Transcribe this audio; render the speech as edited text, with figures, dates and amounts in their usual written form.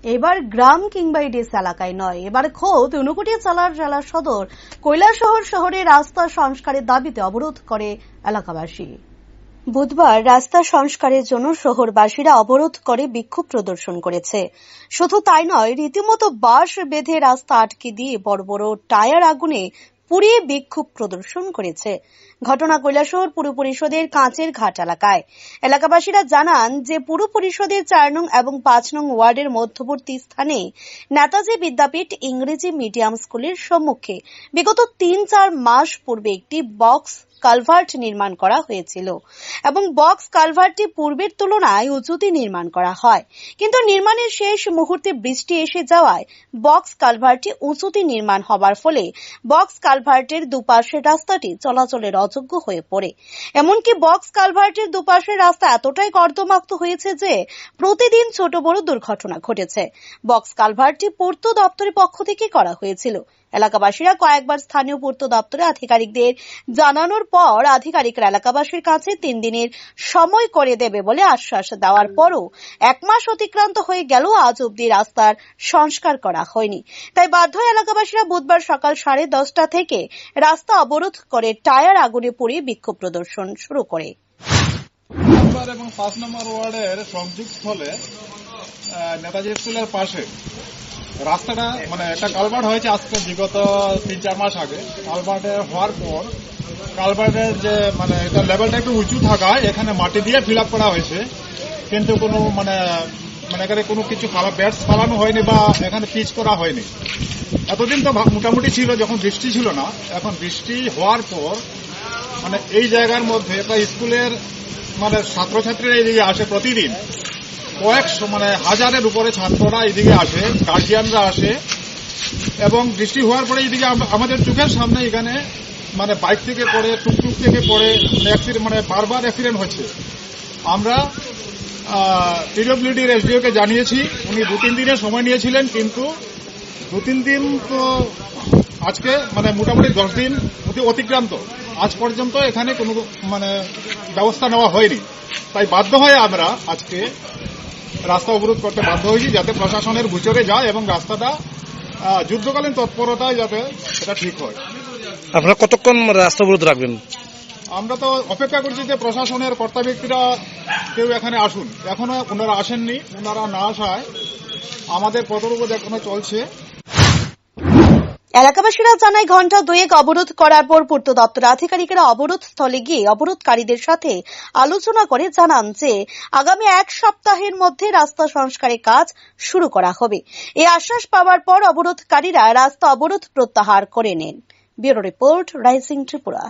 এবার গ্রাম কিংবা ইডিস এলাকায় নয়, এবার খোদ ঊনকোটি জেলা সদর কৈলাসহর শহরে রাস্তা সংস্কারের দাবিতে অবরোধ করে এলাকাবাসী। বুধবার রাস্তা সংস্কারের জন্য শহরবাসীরা অবরোধ করে বিক্ষোভ প্রদর্শন করেছে। শুধু তাই নয়, রীতিমতো বাঁশ বেঁধে রাস্তা আটকে দিয়ে বড় বড় টায়ার আগুনে পুড়িয়ে বিক্ষোভ প্রদর্শন করেছে। ঘটনা কৈলাসহর পুর পরিষদের কাঁচের ঘাট এলাকায়। এলাকাবাসীরা জানান যে পুর পরিষদের 4 নং এবং 5 নং ওয়ার্ডের মধ্যবর্তী স্থানে নেতাজি বিদ্যাপীঠ ইংরেজি মিডিয়াম স্কুলের সম্মুখে বিগত 3-4 মাস পূর্বে একটি বক্স কালভার্ট নির্মাণ করা হয়েছিল এবং বক্স কালভার্টটি পূর্বের তুলনায় উঁচুতে নির্মাণ করা হয়, কিন্তু নির্মাণের শেষ মুহূর্তে বৃষ্টি এসে যাওয়ায় বক্স কালভার্টটি উঁচুতে নির্মাণ হবার ফলে বক্স কালভার্টের দুপাশের রাস্তাটি চলাচলের অযোগ্য হয়ে পড়ে। এমনকি বক্স কালভার্টের দুপাশের রাস্তা এতটাই কর্দমাক্ত হয়েছে যে প্রতিদিন ছোট বড় দুর্ঘটনা ঘটেছে। বক্স কালভার্টটি পূর্ত দপ্তরের পক্ষ থেকে করা হয়েছিল। এলাকাবাসীরা কয়েকবার স্থানীয় পূর্ত দপ্তরে আধিকারিকদের জানানোর পর আধিকারিকরা এলাকাবাসীর কাছে 3 দিনের সময় করে দেবে বলে আশ্বাস দেওয়ার পরও 1 মাস অতিক্রান্ত হয়ে গেল, আজ অবধি রাস্তার সংস্কার করা হয়নি। তাই বাধ্য এলাকাবাসীরা বুধবার সকাল 10:30 থেকে রাস্তা অবরোধ করে টায়ার আগুনে পুড়িয়ে বিক্ষোভ প্রদর্শন শুরু করে। এবং 5 নম্বর ওয়ার্ডের সংযুক্ত স্থলে নেতাজি স্কুলের পাশে রাস্তাটা একটা কালভার্ট হয়েছে আজকে বিগত 3-4 মাস আগে। কালভার্টে হওয়ার পর কালভার্টের যে এটা লেভেলটা একটু উঁচু থাকায় এখানে মাটি দিয়ে ফিল আপ করা হয়েছে, কিন্তু কোনো এখানে কোনো কিছু ব্যাটস ফালানো হয়নি বা এখানে পিচ করা হয়নি। এতদিন তো মোটামুটি ছিল যখন বৃষ্টি ছিল না। এখন বৃষ্টি হওয়ার পর এই জায়গার মধ্যে একটা স্কুলের ছাত্রছাত্রীরা এইদিকে আসে প্রতিদিন, কয়েকশো হাজারের উপরে ছাত্ররা এইদিকে আসে, গার্জিয়ানরা আসে, এবং বৃষ্টি হওয়ার পরে এইদিকে আমাদের চোখের সামনে এখানে বাইক থেকে পড়ে, টুকটুক থেকে পড়ে বারবার অ্যাক্সিডেন্ট হচ্ছে। আমরা পিডব্লিউডির এসডিওকে জানিয়েছি, উনি 2-3 দিনের সময় নিয়েছিলেন, কিন্তু 2-3 দিন তো আজকে মোটামুটি 10 দিন অতিক্রান্ত, আজ পর্যন্ত এখানে কোনো ব্যবস্থা নেওয়া হয়নি। তাই বাধ্য হয়ে আমরা আজকে রাস্তা অবরোধ করতে বাধ্য হয়েছি, যাতে প্রশাসনের গোচরে যায় এবং রাস্তাটা যুদ্ধকালীন তৎপরতায় যাতে এটা ঠিক হয়। আপনারা কতক্ষণ রাস্তা অবরোধ রাখবেন? আমরা তো অপেক্ষা করছি যে প্রশাসনের কর্তা ব্যক্তিরা কেউ এখানে আসুন। এখনো ওনারা আসেননি। ওনারা না আসায় আমাদের পথরোধ এখনো চলছে। এলাকাবাসীরা জানায়, ঘণ্টা 2 অবরোধ করার পর পূর্ত দপ্তরের আধিকারিকেরা অবরোধ স্থলে গিয়ে অবরোধকারীদের সাথে আলোচনা করে জানান যে আগামী 1 সপ্তাহের মধ্যে রাস্তা সংস্কারের কাজ শুরু করা হবে। এই আশ্বাস পাওয়ার পর অবরোধকারীরা রাস্তা অবরোধ প্রত্যাহার করে নেন। Bureau report, rising Tripura.